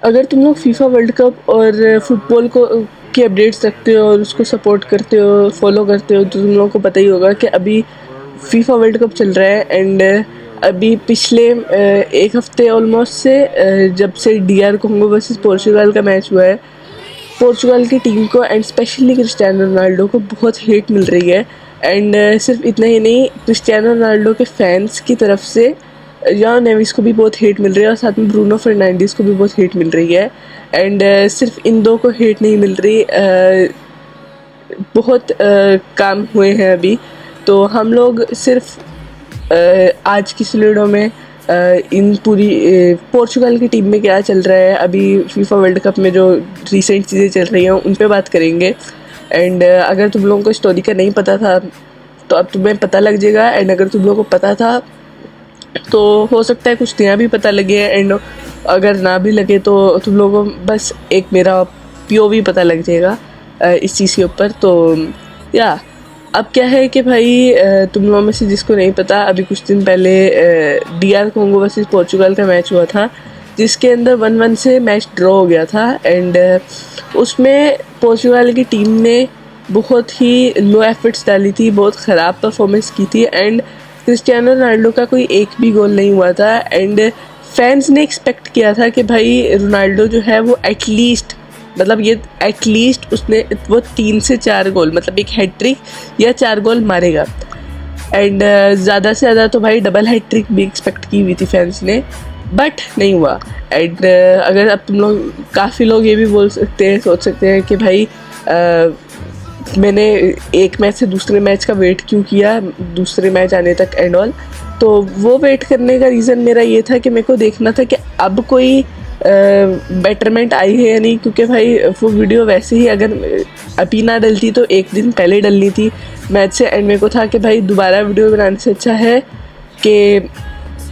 अगर तुम लोग फीफा वर्ल्ड कप और फुटबॉल को की अपडेट्स रखते हो और उसको सपोर्ट करते हो, फॉलो करते हो, तो तुम लोगों को पता ही होगा कि अभी फीफा वर्ल्ड कप चल रहा है। एंड अभी पिछले एक हफ्ते ऑलमोस्ट से जब से डीआर कोंगो वर्सेस पोर्चुगल का मैच हुआ है, पोर्चुगल की टीम को एंड स्पेशली क्रिस्टियानो रोनाल्डो को बहुत हेट मिल रही है। एंड सिर्फ इतना ही नहीं, क्रिस्टियानो रोनाल्डो के फैंस की तरफ से यान नेविस को भी बहुत हेट मिल रही है और साथ में ब्रूनो फर्नांडिस को भी बहुत हेट मिल रही है। एंड सिर्फ इन दो को हेट नहीं मिल रही, बहुत काम हुए हैं अभी। तो हम लोग सिर्फ आज की स्लीडो में इन पूरी पोर्चुगल की टीम में क्या चल रहा है अभी फीफा वर्ल्ड कप में, जो रिसेंट चीज़ें चल रही हैं उन पे बात करेंगे। एंड अगर तुम लोगों को स्टोरी का नहीं पता था तो अब तुम्हें पता लग जाएगा। एंड अगर तुम लोगों को पता था तो हो सकता है कुछ नया भी पता लगे। एंड अगर ना भी लगे तो तुम लोगों को बस एक मेरा पीओवी पता लग जाएगा इस चीज़ के ऊपर। तो या अब क्या है कि भाई तुम लोगों में से जिसको नहीं पता, अभी कुछ दिन पहले डीआर कोंगो वर्सेस पोर्चुगल का मैच हुआ था, जिसके अंदर 1-1 से मैच ड्रॉ हो गया था। एंड उसमें पोर्चुगल की टीम ने बहुत ही लो एफर्ट्स डाली थी, बहुत ख़राब परफॉर्मेंस की थी। एंड क्रिस्टियानो रोनाल्डो का कोई एक भी गोल नहीं हुआ था। एंड फैंस ने एक्सपेक्ट किया था कि भाई रोनाल्डो जो है वो एटलीस्ट, मतलब ये एटलीस्ट उसने वो 3 से 4 गोल, मतलब एक हैट्रिक या 4 गोल मारेगा। एंड ज़्यादा से ज़्यादा तो भाई डबल हैट्रिक भी एक्सपेक्ट की हुई थी फैंस ने, बट नहीं हुआ। एंड अगर अब तुम लोग, काफ़ी लोग ये भी बोल सकते हैं, सोच सकते हैं कि भाई मैंने एक मैच से दूसरे मैच का वेट क्यों किया, दूसरे मैच आने तक एंड ऑल। तो वो वेट करने का रीज़न मेरा ये था कि मेरे को देखना था कि अब कोई बेटरमेंट आई है या नहीं, क्योंकि भाई वो वीडियो वैसे ही अगर अभी ना डलती तो एक दिन पहले डलनी थी मैच से। एंड मेरे को था कि भाई दोबारा वीडियो बनाने से अच्छा है कि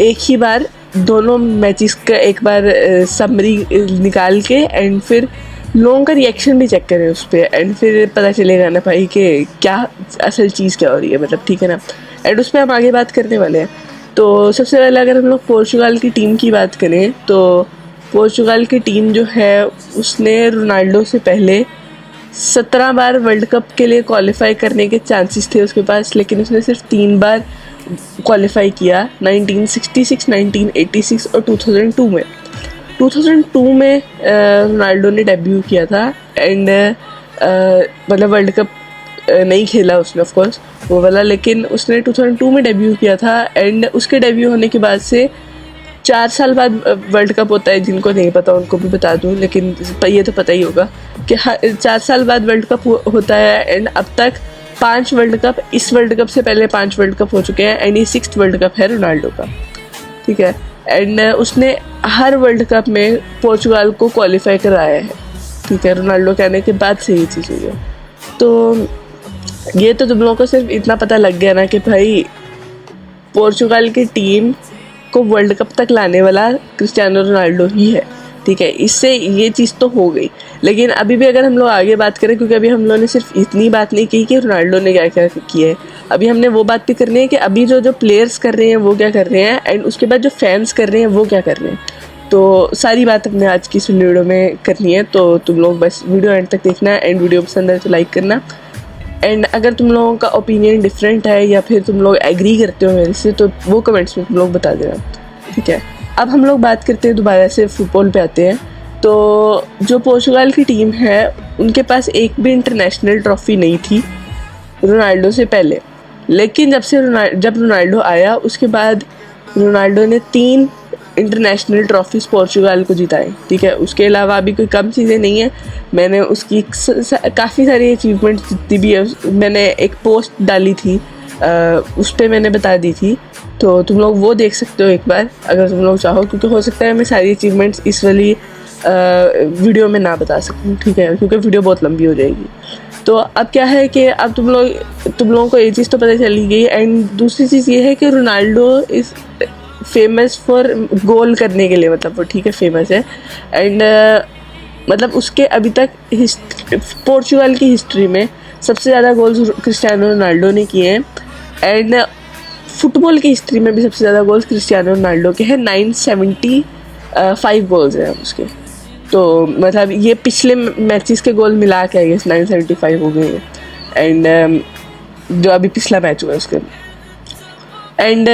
एक ही बार दोनों मैचेस का एक बार समरी निकाल के एंड फिर लोगों का रिएक्शन भी चेक करें उस पर। एंड फिर पता चलेगा ना भाई कि क्या असल चीज़ क्या हो रही है, मतलब ठीक है ना। एंड उस पर हम आगे बात करने वाले हैं। तो सबसे पहले अगर हम लोग पोर्चुगल की टीम की बात करें तो पोर्चुगल की टीम जो है उसने रोनाल्डो से पहले 17 बार वर्ल्ड कप के लिए क्वालिफाई करने के चांसेस थे उसके पास, लेकिन उसने सिर्फ 3 बार क्वालिफाई किया, 1966, 1986 और 2002 में। 2002 में रोनाल्डो ने डेब्यू किया था। एंड मतलब वर्ल्ड कप नहीं खेला उसने ऑफ कोर्स वो वाला, लेकिन उसने 2002 में डेब्यू किया था। एंड उसके डेब्यू होने के बाद से 4 साल बाद वर्ल्ड कप होता है, जिनको नहीं पता उनको भी बता दूं, लेकिन ये तो पता ही होगा कि 4 साल बाद वर्ल्ड कप होता है। एंड अब तक 5 वर्ल्ड कप, इस वर्ल्ड कप से पहले 5 वर्ल्ड कप हो चुके हैं। एंड ये 6th वर्ल्ड कप है रोनाल्डो का, ठीक है। एंड उसने हर वर्ल्ड कप में पोर्चुगल को क्वालिफाई कराया है, ठीक है। रोनाल्डो के आने के बाद से ये चीज़ हुई है। तो ये तो तुम लोगों को सिर्फ इतना पता लग गया ना कि भाई पोर्चुगल की टीम को वर्ल्ड कप तक लाने वाला क्रिस्टियानो रोनाल्डो ही है, ठीक है। इससे ये चीज़ तो हो गई। लेकिन अभी भी अगर हम लोग आगे बात करें, क्योंकि अभी हम लोगों ने सिर्फ इतनी बात नहीं की कि रोनाल्डो ने क्या क्या किया है, अभी हमने वो बात भी करनी है कि अभी जो प्लेयर्स कर रहे हैं वो क्या कर रहे हैं, एंड उसके बाद जो फैंस कर रहे हैं वो क्या कर रहे हैं। तो सारी बात अपने आज की इस वीडियो में करनी है। तो तुम लोग बस वीडियो एंड तक देखना है। एंड वीडियो पसंद है तो लाइक करना। एंड अगर तुम लोगों का ओपिनियन डिफरेंट है या फिर तुम लोग एग्री करते हो मेरे से, तो वो कमेंट्स में तुम लोग बता देना, ठीक है। अब हम लोग बात करते हैं, दोबारा से फुटबॉल पे आते हैं। तो जो पोर्चुगल की टीम है उनके पास एक भी इंटरनेशनल ट्रॉफी नहीं थी रोनाल्डो से पहले। लेकिन जब रोनाल्डो आया उसके बाद रोनाल्डो ने 3 इंटरनेशनल ट्रॉफीज़ पोर्चुगल को जिताए, ठीक है। उसके अलावा अभी कोई कम चीज़ें नहीं है। मैंने उसकी काफ़ी सारी अचीवमेंट जितनी भी है मैंने एक पोस्ट डाली थी, उस पर मैंने बता दी थी। तो तुम लोग वो देख सकते हो एक बार अगर तुम लोग चाहो, क्योंकि हो सकता है मैं सारी अचीवमेंट्स इस वाली वीडियो में ना बता सकूँ, ठीक है, क्योंकि वीडियो बहुत लंबी हो जाएगी। तो अब क्या है कि अब तुम लोगों को ये चीज़ तो पता चली गई। एंड दूसरी चीज़ ये है कि रोनाल्डो इज़ फेमस फॉर गोल करने के लिए, मतलब वो ठीक है फेमस है। एंड मतलब उसके अभी तक पोर्चुगल की हिस्ट्री में सबसे ज़्यादा गोल्स क्रिस्टियानो रोनाल्डो ने किए हैं। एंड फुटबॉल की हिस्ट्री में भी सबसे ज़्यादा गोल्स क्रिस्टियानो रोनाल्डो के हैं, 975 गोल्स हैं उसके, तो मतलब ये पिछले मैचेस के गोल मिला के आई गेस 975 हो गए हैं। एंड जो अभी पिछला मैच हुआ उसके, एंड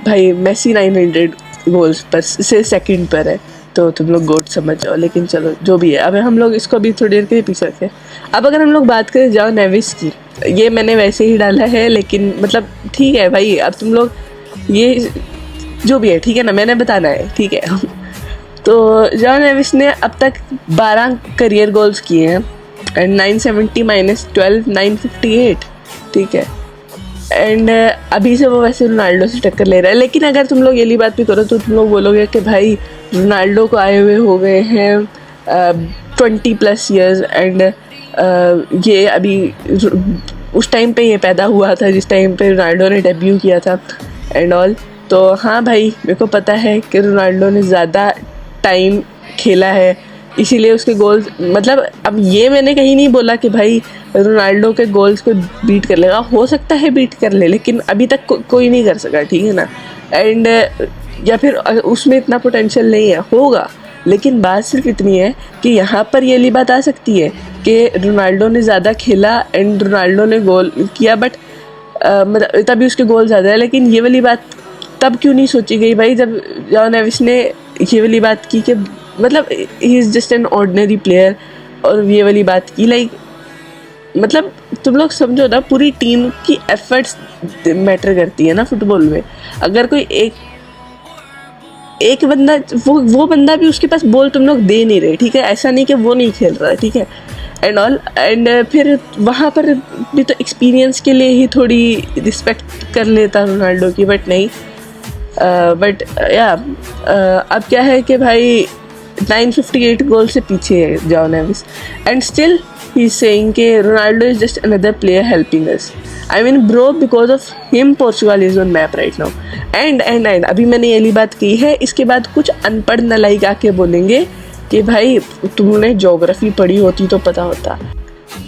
भाई मेसी 900 गोल्स पर से सेकंड पर है, तो तुम लोग गोट समझ जाओ। लेकिन चलो जो भी है, अब हम लोग इसको अभी थोड़ी देर के लिए पीछे रखें। अब अगर हम लोग बात करें जाओ नेविस की, ये मैंने वैसे ही डाला है, लेकिन मतलब ठीक है भाई, अब तुम लोग ये जो भी है ठीक है ना, मैंने बताना है ठीक है। तो जाओ नेविस ने अब तक 12 करियर गोल्स किए हैं, एंड 970 माइनस 12 958, ठीक है। एंड अभी से वो वैसे रोनाल्डो से टक्कर ले रहा है। लेकिन अगर तुम लोग ये बात भी करो तो तुम लोग बोलोगे कि भाई रोनाल्डो को आए हुए हो गए हैं 20+ ईयर्स, एंड ये अभी उस टाइम पे ये पैदा हुआ था जिस टाइम पे रोनाल्डो ने डेब्यू किया था एंड ऑल। तो हाँ भाई, मेरे को पता है कि रोनाल्डो ने ज़्यादा टाइम खेला है, इसीलिए उसके गोल्स, मतलब अब ये मैंने कहीं नहीं बोला कि भाई रोनाल्डो के गोल्स को बीट कर लेगा, हो सकता है बीट कर ले, लेकिन अभी तक कोई नहीं कर सका, ठीक है ना। एंड या फिर उसमें इतना पोटेंशियल नहीं है, होगा। लेकिन बात सिर्फ इतनी है कि यहाँ पर ये वाली बात आ सकती है कि रोनाल्डो ने ज़्यादा खेला एंड रोनाल्डो ने गोल किया, बट मतलब तभी उसके गोल ज़्यादा है। लेकिन ये वाली बात तब क्यों नहीं सोची गई भाई, जब जाओ नेविस ने ये वाली बात की कि मतलब he is just an ordinary player, और ये वाली बात की लाइक, मतलब तुम लोग समझो ना, पूरी टीम की एफर्ट्स मैटर करती है ना फुटबॉल में। अगर कोई एक बंदा, वो बंदा भी उसके पास बॉल तुम लोग दे नहीं रहे, ठीक है, ऐसा नहीं कि वो नहीं खेल रहा है, ठीक है, एंड ऑल। एंड फिर वहाँ पर भी तो एक्सपीरियंस के लिए ही थोड़ी रिस्पेक्ट कर लेता रोनाल्डो की, बट नहीं। बट या अब क्या है कि भाई 958 गोल से पीछे है जाओ Neves, and still he is saying कि Ronaldo is just another player helping us. I mean bro, because of him Portugal is on map right now. And अभी मैंने ये वाली बात की है, इसके बाद कुछ अनपढ़ नलायक आके बोलेंगे कि भाई तुमने ज्योग्राफी पढ़ी होती तो पता होता।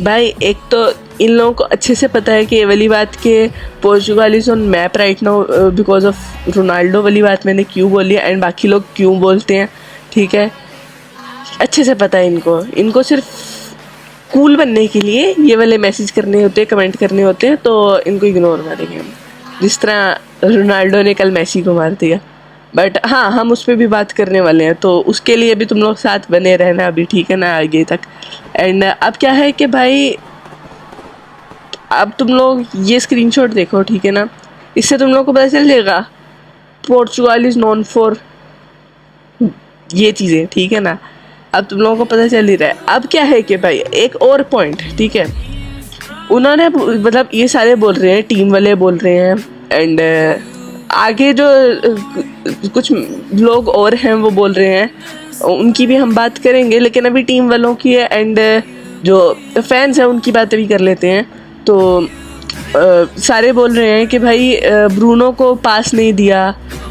भाई एक तो इन लोगों को अच्छे से पता है कि ये वाली बात के Portugal is on map right now because of Ronaldo वाली बात मैंने क्यों बोली है, एंड बाकी लोग क्यों बोलते हैं, ठीक है, अच्छे से पता है इनको सिर्फ कूल बनने के लिए ये वाले मैसेज करने होते हैं, कमेंट करने होते हैं, तो इनको इग्नोर करेंगे हम, जिस तरह रोनाल्डो ने कल मेसी को मार दिया। बट हाँ, हम उस पर भी बात करने वाले हैं, तो उसके लिए भी तुम लोग साथ बने रहना अभी, ठीक है ना, आगे तक। एंड अब क्या है कि भाई अब तुम लोग ये स्क्रीनशॉट देखो, ठीक है ना, इससे तुम लोग को पता चल जाएगा पोर्चुगल इज़ नोन फॉर ये चीज़ें, ठीक है ना। अब तुम लोगों को पता चल ही रहा है। अब क्या है कि भाई एक और पॉइंट, ठीक है, उन्होंने मतलब ये सारे बोल रहे हैं, टीम वाले बोल रहे हैं, एंड आगे जो कुछ लोग और हैं वो बोल रहे हैं, उनकी भी हम बात करेंगे, लेकिन अभी टीम वालों की है, एंड जो फैंस हैं उनकी बातें भी कर लेते हैं। तो सारे बोल रहे हैं कि भाई ब्रूनो को पास नहीं दिया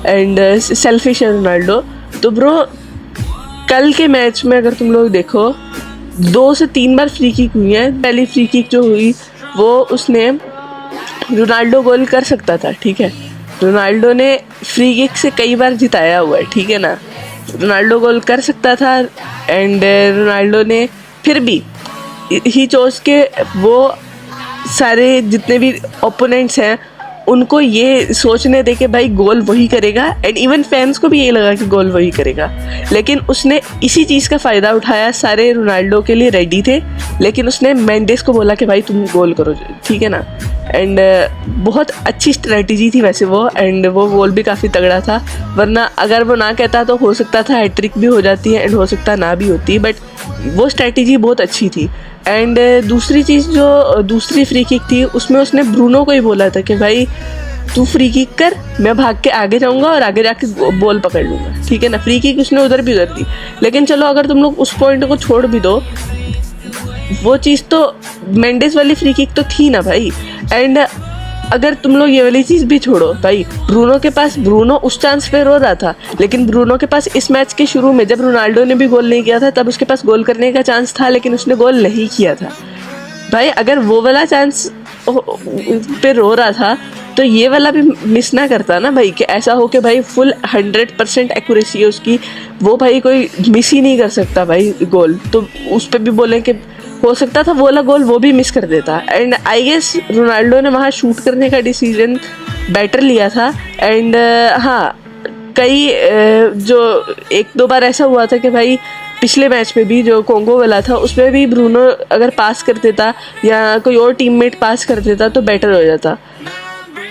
एंड सेल्फिश है रोनाल्डो। तो ब्रो कल के मैच में अगर तुम लोग देखो 2 से 3 बार फ्री किक हुई है। पहली फ्री किक जो हुई वो उसने रोनाल्डो गोल कर सकता था, ठीक है, रोनाल्डो ने फ्री किक से कई बार जिताया हुआ है, ठीक है ना, रोनाल्डो गोल कर सकता था। एंड रोनाल्डो ने फिर भी ही चोज के वो सारे जितने भी ओपोनेंट्स हैं उनको ये सोचने दे कि भाई गोल वही करेगा, एंड इवन फैंस को भी ये लगा कि गोल वही करेगा, लेकिन उसने इसी चीज़ का फ़ायदा उठाया। सारे रोनाल्डो के लिए रेडी थे, लेकिन उसने मेंडेस को बोला कि भाई तुम गोल करो, ठीक है ना। एंड बहुत अच्छी स्ट्रेटजी थी वैसे वो, एंड वो गोल भी काफ़ी तगड़ा था, वरना अगर वो ना कहता तो हो सकता था हैट्रिक भी हो जाती है एंड हो सकता ना भी होती, बट वो स्ट्रेटजी बहुत अच्छी थी। एंड दूसरी चीज़ जो दूसरी फ्री किक थी उसमें उसने ब्रूनो को ही बोला था कि भाई तू फ्री किक कर, मैं भाग के आगे जाऊंगा और आगे जाके बॉल पकड़ लूँगा, ठीक है ना। फ्री किक उसने उधर भी कर दी, लेकिन चलो अगर तुम लोग उस पॉइंट को छोड़ भी दो, वो चीज़ तो मेंडेस वाली फ्री किक तो थी ना भाई। एंड अगर तुम लोग ये वाली चीज़ भी छोड़ो भाई, ब्रूनो उस चांस पे रो रहा था, लेकिन ब्रूनो के पास इस मैच के शुरू में जब रोनाल्डो ने भी गोल नहीं किया था तब उसके पास गोल करने का चांस था, लेकिन उसने गोल नहीं किया था भाई। अगर वो वाला चांस पे रो रहा था, तो ये वाला भी मिस ना करता ना भाई, कि ऐसा हो कि भाई फुल 100% एक्यूरेसी है उसकी, वो भाई कोई मिस ही नहीं कर सकता भाई गोल, तो उस पर भी बोले कि हो सकता था वो वाला गोल वो भी मिस कर देता। एंड आई गेस रोनाल्डो ने वहाँ शूट करने का डिसीजन बेटर लिया था। एंड हाँ, कई जो 1-2 बार ऐसा हुआ था कि भाई पिछले मैच में भी जो कोंगो वाला था उसमें भी ब्रूनो अगर पास कर देता या कोई और टीममेट पास कर देता तो बेटर हो जाता।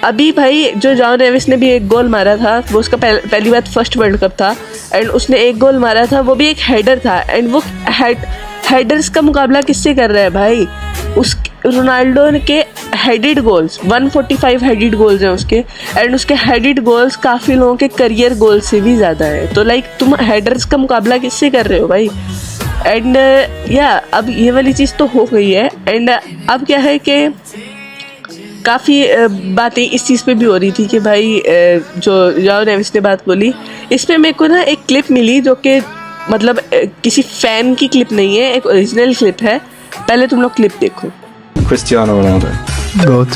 अभी भाई जो जॉन नेविस ने भी एक गोल मारा था, वो उसका पहली बार फर्स्ट वर्ल्ड कप था, एंड उसने एक गोल मारा था, वो भी एक हेडर था। एंड वो हेडर्स का मुकाबला किससे कर रहा है भाई? उस रोनाल्डो के हेडेड गोल्स 145 हेडेड गोल्स हैं उसके, एंड उसके हेडेड गोल्स काफ़ी लोगों के करियर गोल से भी ज़्यादा है। तो लाइक तुम हेडर्स का मुकाबला किससे कर रहे हो भाई? एंड या अब ये वाली चीज़ तो हो गई है। एंड अब क्या है कि काफ़ी बातें इस चीज़ पे भी हो रही थी कि भाई जो जॉन नेविस ने बात बोली, इस पर मेरे को ना एक क्लिप मिली जो कि मतलब किसी फैन की क्लिप नहीं है, एक ओरिजिनल क्लिप है। पहले तुम लोग क्लिप देखो। क्रिस्टियानो रोनाल्डो गोट।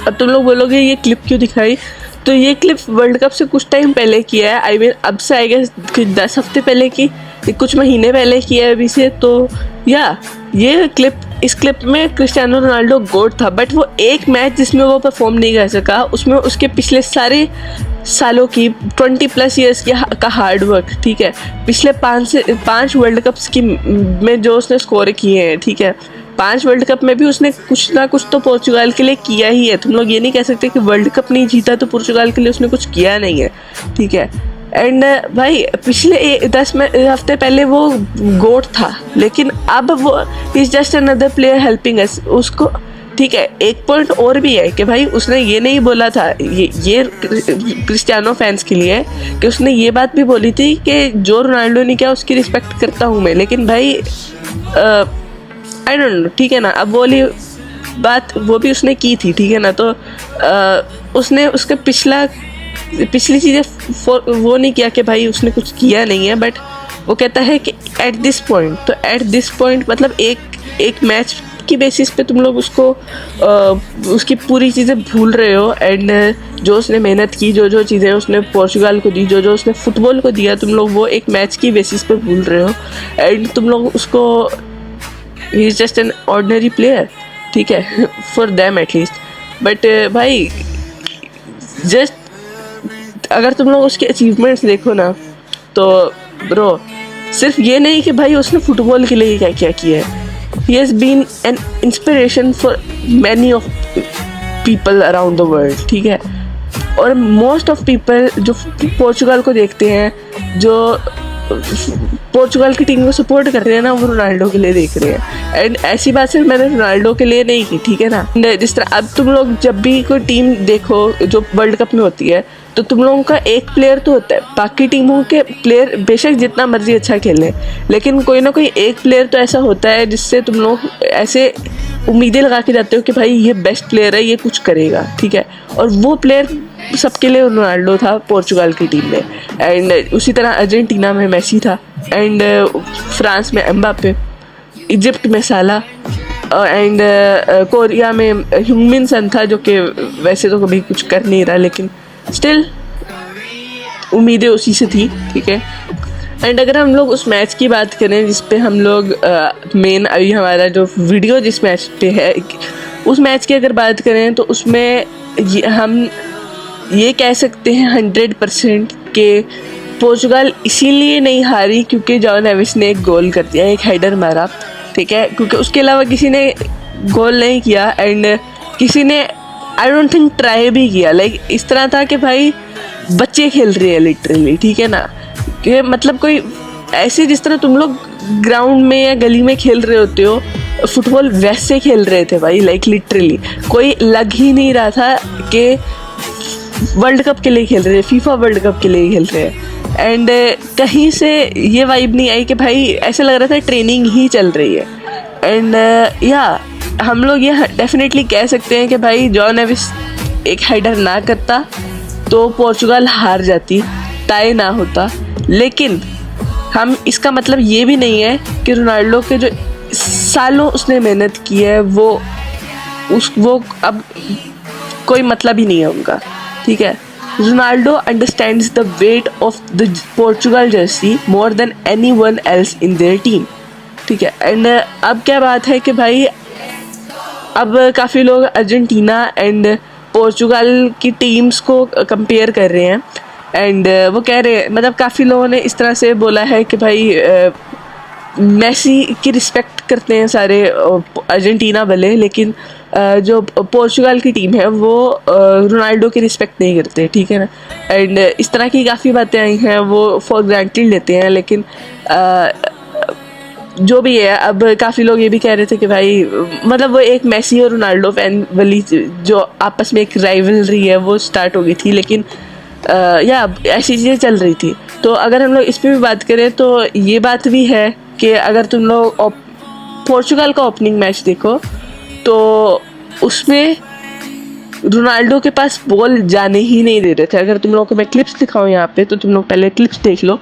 अब तुम लोग बोलोगे ये क्लिप क्यों दिखाई, तो ये क्लिप वर्ल्ड कप से कुछ टाइम पहले किया है। आई मीन अब से आई गेस 10 हफ्ते पहले की, कुछ महीने पहले किया है अभी से। तो या ये क्लिप, इस क्लिप में क्रिस्टियानो रोनाल्डो गोट था, बट वो एक मैच जिसमें वो परफॉर्म नहीं कर सका, उसमें उसके पिछले सारे सालों की 20+ ईयर्स का हार्ड वर्क, ठीक है, पिछले 5 वर्ल्ड कप्स की में जो उसने स्कोर किए हैं, ठीक है, 5 वर्ल्ड कप में भी उसने कुछ ना कुछ तो पोर्चुगाल के लिए किया ही है। तुम लोग ये नहीं कह सकते कि वर्ल्ड कप नहीं जीता तो पोर्चुगाल के लिए उसने कुछ किया नहीं है, ठीक है। एंड भाई पिछले 10 हफ्ते पहले वो गोट था, लेकिन अब वो is just another player helping अस उसको, ठीक है। एक पॉइंट और भी है कि भाई उसने ये नहीं बोला था, ये क्रिस्टियानो फैंस के लिए, कि उसने ये बात भी बोली थी कि जो रोनाल्डो ने किया उसकी रिस्पेक्ट करता हूँ मैं, लेकिन भाई आई डोंट नो, ठीक है ना। अब वो वाली बात वो भी उसने की थी, ठीक है ना। तो उसने उसका पिछली चीज़ें वो नहीं किया कि भाई उसने कुछ किया नहीं है, बट वो कहता है कि एट दिस पॉइंट, तो एट दिस पॉइंट मतलब एक मैच की बेसिस पे तुम लोग उसको उसकी पूरी चीज़ें भूल रहे हो। एंड जो उसने मेहनत की, जो चीज़ें उसने पोर्चुगाल को दी, जो उसने फुटबॉल को दिया, तुम लोग वो एक मैच की बेसिस पे भूल रहे हो। एंड तुम लोग उसको, he is just an ordinary player, ठीक है, फॉर देम एटलीस्ट। बट भाई जस्ट अगर तुम लोग उसके अचीवमेंट्स देखो ना, तो ब्रो सिर्फ ये नहीं कि भाई उसने फुटबॉल के लिए क्या क्या किया है, he has been an inspiration for many of people around the world, ठीक है। और मोस्ट ऑफ पीपल जो पोर्चुगाल को देखते हैं, जो पोर्चुगाल की टीम को सपोर्ट कर रहे हैं ना, वो रोनाल्डो के लिए देख रहे हैं। एंड ऐसी बात सिर्फ मैंने रोनाल्डो के लिए नहीं की, ठीक है ना। जिस तरह अब तुम लोग जब भी कोई टीम देखो जो वर्ल्ड कप में होती है, तो तुम लोगों का एक प्लेयर तो होता है, बाकी टीमों के प्लेयर बेशक जितना मर्जी अच्छा खेलें, लेकिन कोई ना कोई एक प्लेयर तो ऐसा होता है जिससे तुम लोग ऐसे उम्मीदें लगा के जाते हो कि भाई ये बेस्ट प्लेयर है, ये कुछ करेगा, ठीक है। और वो प्लेयर सबके लिए रोनाल्डो था पोर्चुगाल की टीम में। एंड उसी तरह अर्जेंटीना में मेसी था, एंड फ्रांस में एम्बापे, इजिप्ट में साला, एंड कोरिया में ह्यूमिन सन था, जो कि वैसे तो कभी कुछ कर नहीं रहा, लेकिन स्टिल उम्मीदें उसी से थी, ठीक है। एंड अगर हम लोग उस मैच की बात करें जिस पे हम लोग मेन अभी हमारा जो वीडियो जिस मैच पे है, उस मैच की अगर बात करें तो उसमें हम ये कह सकते हैं 100% के पोर्चुगाल इसीलिए नहीं हारी क्योंकि जॉन नेविस ने एक गोल कर दिया, एक हेडर मारा, ठीक है, क्योंकि उसके अलावा किसी ने गोल नहीं किया। एंड किसी ने आई डोंट थिंक ट्राई भी किया। लाइक इस तरह था कि भाई बच्चे खेल रहे हैं लिटरली, ठीक है ना, कि मतलब कोई ऐसे जिस तरह तुम लोग ग्राउंड में या गली में खेल रहे होते हो फुटबॉल, वैसे खेल रहे थे भाई। लाइक लिटरली कोई लग ही नहीं रहा था कि वर्ल्ड कप के लिए खेल रहे हैं, फीफा वर्ल्ड कप के लिए खेल रहे हैं। एंड कहीं से ये वाइब नहीं आई कि भाई ऐसे लग रहा था ट्रेनिंग ही चल रही है। एंड या हम लोग ये डेफिनेटली कह सकते हैं कि भाई जॉन नेविस एक हेडर ना करता तो पोर्चुगाल हार जाती, टाई ना होता। लेकिन हम इसका मतलब ये भी नहीं है कि रोनाल्डो के जो सालों उसने मेहनत की है वो वो अब कोई मतलब ही नहीं है उनका, ठीक है। Ronaldo understands the weight of the Portugal Jersey more than anyone else in their team, ठीक है। एंड अब क्या बात है कि भाई अब काफ़ी लोग अर्जेंटीना एंड पोर्चुगल की टीम्स को कंपेयर कर रहे हैं। एंड वो कह रहे हैं, मतलब काफ़ी लोगों ने इस तरह से बोला है कि भाई मेसी की रिस्पेक्ट करते हैं सारे अर्जेंटीना वाले, लेकिन जो पोर्चुगल की टीम है वो रोनाल्डो की रिस्पेक्ट नहीं करते, ठीक है ना। एंड इस तरह की काफ़ी बातें आई हैं, वो फॉर ग्रांटेड लेते हैं, लेकिन जो भी है, अब काफ़ी लोग ये भी कह रहे थे कि भाई मतलब वो एक मेसी और रोनाल्डो फैन वाली जो आपस में एक राइवलरी है वो स्टार्ट हो गई थी, लेकिन या ऐसी चीज़ें चल रही थी। तो अगर हम लोग इस पर भी बात करें तो ये बात भी है कि अगर तुम लोग पोर्चुगल का ओपनिंग मैच देखो तो उसमें रोनाल्डो के पास बॉल जाने ही नहीं दे रहे थे। अगर तुम लोगों को मैं क्लिप्स दिखाऊं यहाँ पे, तो तुम लोग पहले क्लिप्स देख लो।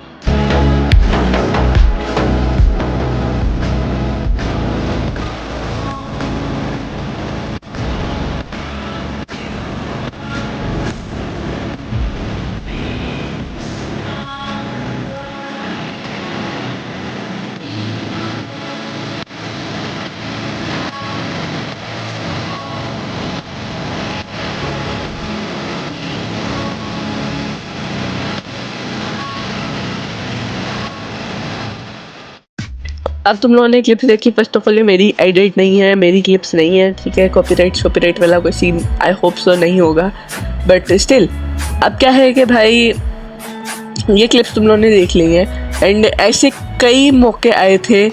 अब तुम लोगों ने क्लिप्स देखी, फर्स्ट ऑफ ऑल ये मेरी एडिट नहीं है, मेरी क्लिप्स नहीं है, ठीक है। कॉपीराइट वाला कोई सीन आई होप सो नहीं होगा, बट स्टिल अब क्या है कि भाई ये क्लिप्स तुम लोगों ने देख ली हैं। एंड ऐसे कई मौके आए थे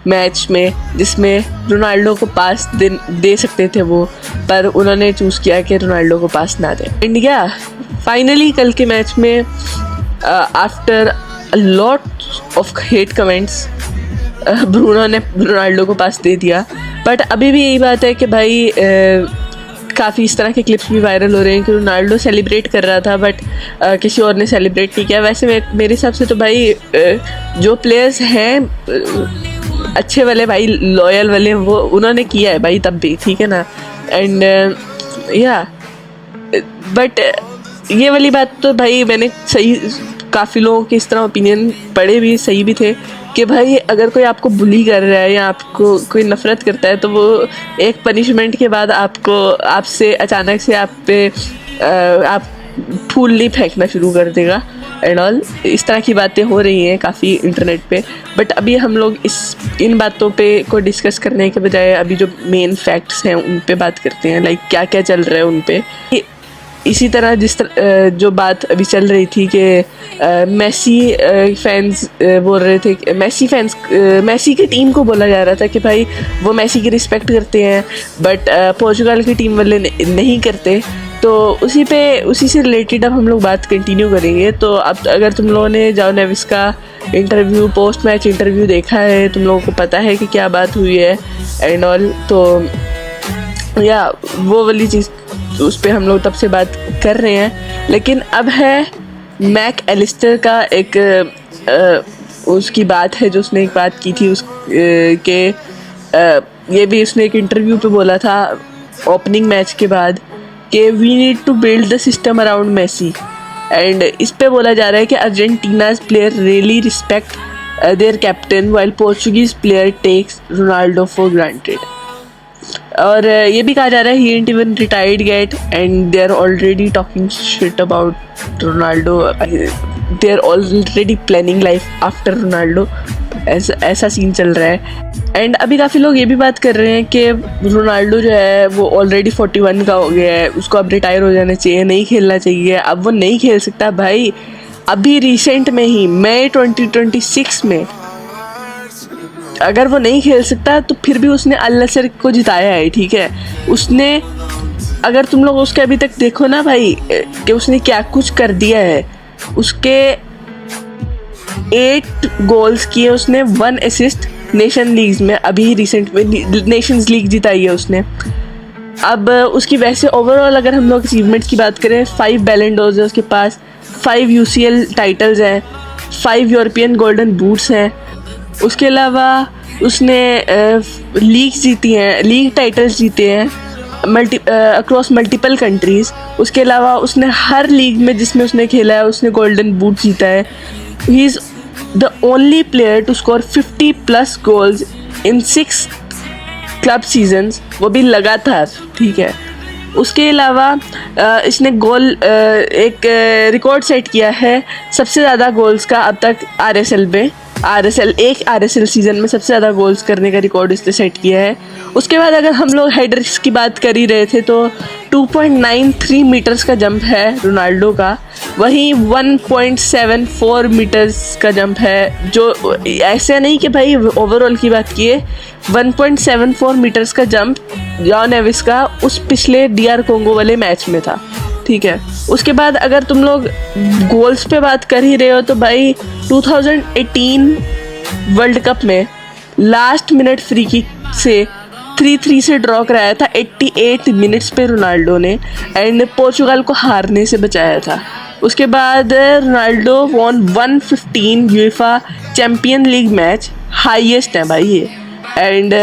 मैच में जिसमें रोनाल्डो को पास दे सकते थे वो, पर उन्होंने चूज़ किया कि रोनाल्डो को पास ना दें। एंड या फाइनली कल के मैच में after a lot of hate comments Bruno ने रोनाल्डो को पास दे दिया। बट अभी भी यही बात है कि भाई काफ़ी इस तरह के क्लिप्स भी वायरल हो रहे हैं कि रोनाल्डो सेलिब्रेट कर रहा था बट किसी और ने सेलिब्रेट नहीं किया। वैसे मेरे हिसाब से तो भाई जो प्लेयर्स हैं अच्छे वाले, भाई लॉयल वाले, वो उन्होंने किया है भाई तब भी, ठीक है ना। एंड या बट ये वाली बात तो भाई मैंने सही, काफ़ी लोगों के इस तरह ओपिनियन पढ़े भी, सही भी थे कि भाई अगर कोई आपको बुली कर रहा है या आपको कोई नफ़रत करता है तो वो एक पनिशमेंट के बाद आपसे अचानक से आप फूल नहीं फेंकना शुरू कर देगा एंड ऑल। इस तरह की बातें हो रही हैं काफ़ी इंटरनेट पे। बट अभी हम लोग इन बातों पे को डिस्कस करने के बजाय अभी जो मेन फैक्ट्स हैं उन पे बात करते हैं, लाइक क्या क्या चल रहा है उन पे। इसी तरह जो बात अभी चल रही थी कि मेसी फैंस बोल रहे थे, मेसी की टीम को बोला जा रहा था कि भाई वो मेसी की रिस्पेक्ट करते हैं बट पोर्चुगल की टीम वाले नहीं करते। तो उसी से रिलेटेड अब हम लोग बात कंटिन्यू करेंगे। तो अब अगर तुम लोगों ने जाओ नेविस का इंटरव्यू, पोस्ट मैच इंटरव्यू देखा है, तुम लोगों को पता है कि क्या बात हुई है एंड ऑल, तो या वो वाली चीज़ उस पर हम लोग तब से बात कर रहे हैं। लेकिन अब है मैक एलिस्टर का एक उसकी बात है जो उसने एक बात की थी ये भी उसने एक इंटरव्यू पे बोला था ओपनिंग मैच के बाद कि we need to build the system around Messi. And इस पे बोला जा रहा है कि Argentina's player really respect their captain while Portuguese player takes Ronaldo for granted. और ये भी कहा जा रहा है he ain't even retired yet and they are already talking shit about Ronaldo, they are already planning life after Ronaldo, ऐसा scene चल रहा है। एंड अभी काफ़ी लोग ये भी बात कर रहे हैं कि रोनाल्डो जो है वो ऑलरेडी 41 का हो गया है, उसको अब रिटायर हो जाना चाहिए, नहीं खेलना चाहिए, अब वो नहीं खेल सकता। भाई अभी रिसेंट में ही मई 2026 में अगर वो नहीं खेल सकता तो फिर भी उसने अल नसर को जिताया है, ठीक है। उसने, अगर तुम लोग उसके अभी तक देखो ना भाई कि उसने क्या कुछ कर दिया है, उसके 8 गोल्स किए उसने, 1 असिस्ट नेशन लीग्स में, अभी रिसेंट में नेशंस लीग जिताई है उसने। अब उसकी वैसे ओवरऑल अगर हम लोग अचीवमेंट्स की बात करें, 5 बैलन डोर्स है उसके पास, 5 UCL टाइटल्स हैं, 5 यूरोपियन गोल्डन बूट्स हैं। उसके अलावा उसने लीग जीती हैं, लीग टाइटल्स जीते हैं, अक्रॉस मल्टीपल कंट्रीज़। उसके अलावा उसने हर लीग में जिसमें उसने खेला है उसने गोल्डन बूट जीता है। He is the only player to score 50+ goals in 6 club seasons, वो भी लगातार, ठीक है। उसके अलावा इसने गोल एक रिकॉर्ड सेट किया है सबसे ज़्यादा गोल्स का अब तक आरएसएल में। एक आरएसएल सीज़न में सबसे ज़्यादा गोल्स करने का रिकॉर्ड इसने सेट किया है। उसके बाद अगर हम लोग हेडर्स की बात कर ही रहे थे तो 2.93 मीटर्स का जंप है रोनाल्डो का, वहीं 1.74 मीटर्स का जंप है। जो ऐसे नहीं कि भाई ओवरऑल की बात किए, 1.74 मीटर्स का जंप जॉन नेविस का उस पिछले डीआर कोंगो वाले मैच में था, ठीक है। उसके बाद अगर तुम लोग गोल्स पे बात कर ही रहे हो तो भाई 2018 वर्ल्ड कप में लास्ट मिनट फ्री किक से 3-3 से ड्रॉ कराया था 88 मिनट्स पे रोनाल्डो ने, एंड पोर्चुगल को हारने से बचाया था। उसके बाद Ronaldo won 115 UEFA champion league match, highest है भाई ये। एंड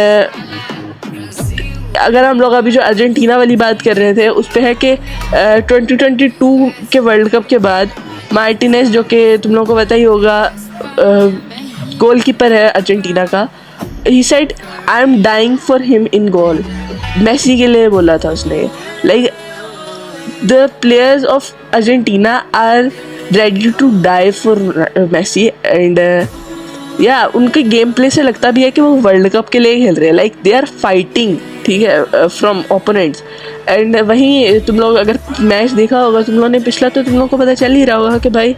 अगर हम लोग अभी जो अर्जेंटीना वाली बात कर रहे थे उस पे है कि 2022 के वर्ल्ड कप के बाद मार्टिनेज, जो कि तुम लोगों को पता ही होगा गोलकीपर है अर्जेंटीना का, he said I am dying for him in goal. Messi के लिए बोला था उसने, like the players of Argentina are ready to die for Messi. And या उनके गेम प्ले से लगता भी है कि वो वर्ल्ड कप के लिए खेल रहे हैं, लाइक दे आर फाइटिंग, ठीक है, फ्रॉम ओपोनेंट्स। एंड वहीं तुम लोग अगर मैच देखा होगा तुम लोगों ने पिछला, तो तुम लोगों को पता चल ही रहा होगा कि भाई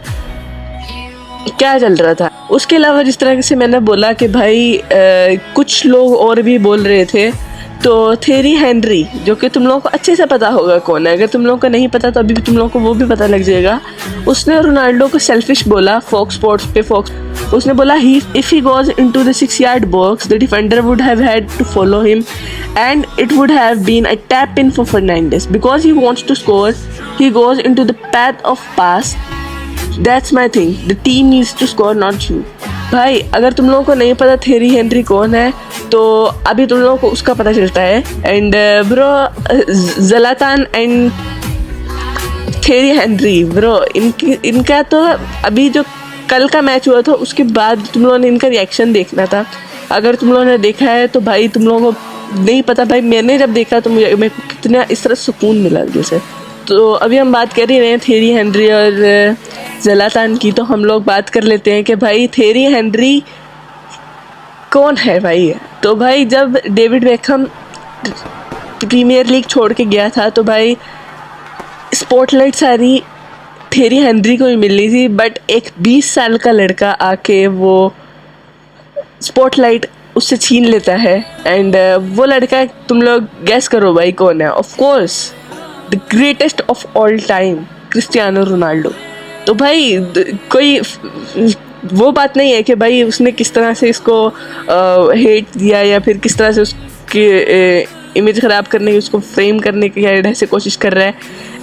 क्या चल रहा था। उसके अलावा जिस तरह से मैंने बोला कि भाई कुछ लोग और भी बोल रहे थे, तो थेरी हेनरी, जो कि तुम लोगों को अच्छे से पता होगा कौन है, अगर तुम लोगों को नहीं पता तो अभी भी तुम लोगों को वो भी पता लग जाएगा। उसने रोनाल्डो को सेल्फिश बोला फॉक्स स्पोर्ट्स पे। उसने बोला if he goes into the 6-yard box, the defender would have had to follow him and it would have been a tap in for Fernandes. Because he wants to score, he goes into the path of pass. That's my thing, the team needs to score not you. भाई अगर तुम लोगों को नहीं पता theory Henry कौन है तो अभी तुम लोगों को उसका पता चलता है। And bro Zlatan and Thierry Henry, bro इनका तो अभी जो कल का मैच हुआ था उसके बाद तुम लोगों ने इनका रिएक्शन देखना था। अगर तुम लोगों ने देखा है तो भाई तुम लोगों को नहीं पता, भाई मैंने जब देखा तो मेरे को कितना इस तरह सुकून मिला जैसे। तो अभी हम बात कर ही रहे हैं थेरी हेनरी और ज़लातान की, तो हम लोग बात कर लेते हैं कि भाई थेरी हेनरी कौन है भाई। तो भाई जब डेविड बेकहम प्रीमियर लीग छोड़ के गया था तो भाई स्पॉटलाइट सारी थेरी हेनरी को ही मिलनी थी, बट एक 20 साल का लड़का आके वो स्पॉटलाइट उससे छीन लेता है। एंड वो लड़का तुम लोग गैस करो भाई कौन है। Of course the greatest of all time, Cristiano Ronaldo. तो भाई कोई वो बात नहीं है कि भाई उसने किस तरह से इसको हेट दिया या फिर किस तरह से उसकी इमेज ख़राब करने की, उसको फ्रेम करने की ऐसे कोशिश कर रहा है।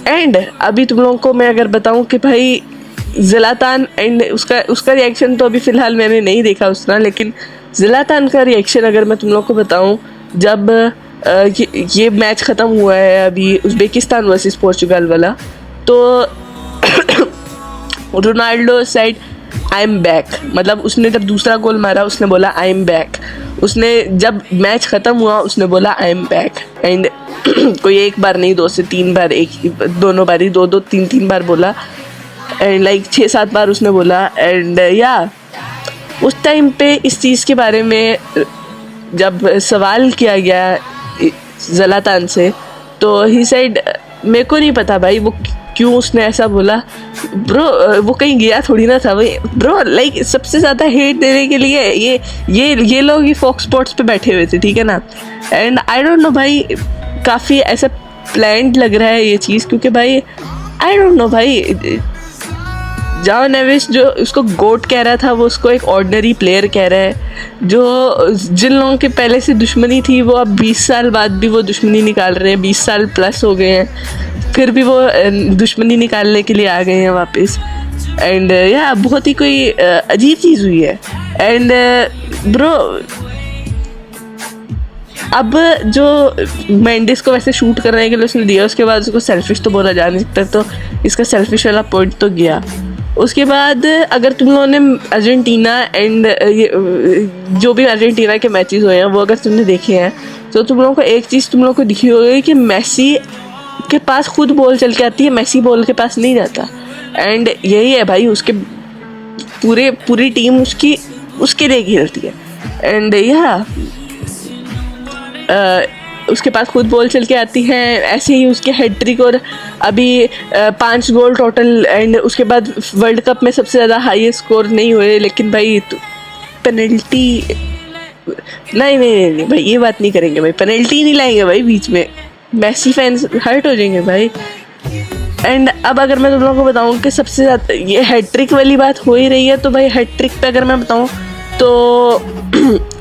एंड अभी तुम लोगों को मैं अगर बताऊं कि भाई ज़लातान एंड उसका रिएक्शन तो अभी फ़िलहाल मैंने नहीं देखा उस तरह, लेकिन ज़लातान का रिएक्शन अगर मैं तुम लोगों को बताऊं, जब ये मैच ख़त्म हुआ है अभी उज़्बेकिस्तान वर्सेस पोर्चुगल वाला, तो Ronaldo said I am back. मतलब उसने जब दूसरा गोल मारा उसने बोला आई एम बैक। उसने जब मैच ख़त्म हुआ उसने बोला आई एम बैक। एंड कोई एक बार नहीं, 2 से 3 बार, दोनों बार ही 2-3 बार बोला। एंड लाइक 6-7 बार उसने बोला। एंड या उस टाइम पे इस चीज़ के बारे में जब सवाल किया गया ज़लातान से तो ही सेड मेरे को नहीं पता भाई वो क्यों उसने ऐसा बोला। ब्रो वो कहीं गया थोड़ी ना था भाई। ब्रो लाइक सबसे ज़्यादा हेट देने के लिए ये लोग ही फॉक्स स्पोर्ट्स पे बैठे हुए थे, ठीक है ना। एंड आई डोंट नो भाई, काफ़ी ऐसा प्लान्ड लग रहा है ये चीज़, क्योंकि भाई आई डोंट नो भाई, जॉन नेविस जो उसको गोट कह रहा था वो उसको एक ऑर्डिनरी प्लेयर कह रहा है। जो जिन लोगों के पहले से दुश्मनी थी वो अब 20 साल बाद भी वो दुश्मनी निकाल रहे हैं, 20 साल प्लस हो गए हैं, फिर भी वो दुश्मनी निकालने के लिए आ गए हैं वापस। एंड या बहुत ही कोई अजीब चीज़ हुई है। एंड ब्रो अब जो मेंडिस को वैसे शूट करने के लिए उसने दिया, उसके बाद उसको सेल्फिश तो बोला जा नहीं सकता, तो इसका सेल्फिश वाला पॉइंट तो गया। उसके बाद अगर तुम लोगों ने अर्जेंटीना एंड जो भी अर्जेंटीना के मैचेस हुए हैं वो अगर तुमने देखे हैं तो तुम लोगों को एक चीज़ तुम लोगों को दिखी होगी कि मेसी के पास खुद बॉल चल के आती है, मेसी बॉल के पास नहीं जाता। एंड यही है भाई, उसके पूरी टीम उसके लिए खेलती है। एंड उसके पास खुद बॉल चल के आती है, ऐसे ही उसके हैट्रिक और अभी 5 गोल टोटल। एंड उसके बाद वर्ल्ड कप में सबसे ज़्यादा हाईएस्ट स्कोर नहीं हुए, लेकिन भाई पेनल्टी नहीं भाई, ये बात नहीं करेंगे भाई, पेनल्टी नहीं लाएंगे भाई बीच में, मेसी फैंस हर्ट हो जाएंगे भाई। एंड अब अगर मैं तुम लोगों को बताऊं कि सबसे ज़्यादा ये हैट्रिक वाली बात हो ही रही है, तो भाई हैट्रिक पे अगर मैं बताऊं तो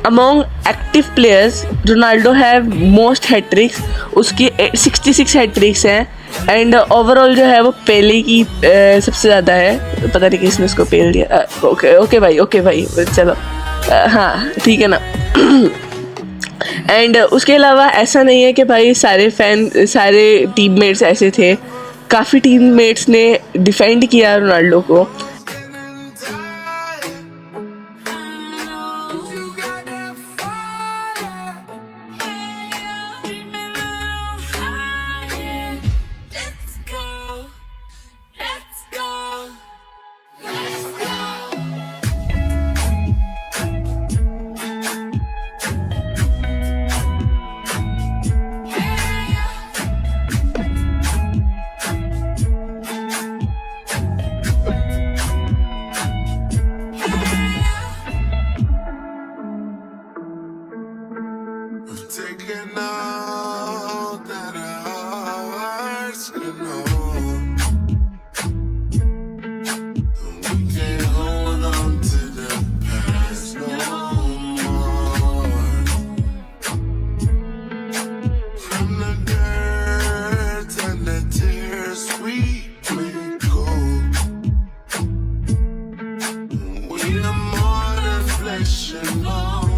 among active players Ronaldo have most hat-tricks, उसकी 66 हैट्रिक्स हैं। एंड ओवरऑल जो है वो पेले की सबसे ज़्यादा है, पता नहीं किसने उसको पेल दिया। ओके भाई चलो, हाँ ठीक है ना। एंड उसके अलावा ऐसा नहीं है कि भाई सारे टीममेट्स ऐसे थे, काफ़ी टीममेट्स ने डिफेंड किया रोनाल्डो को। Taking all that our hearts can hold. We can't hold on to the past no more. From the dirt and the tears we go. We are more than flesh and bone.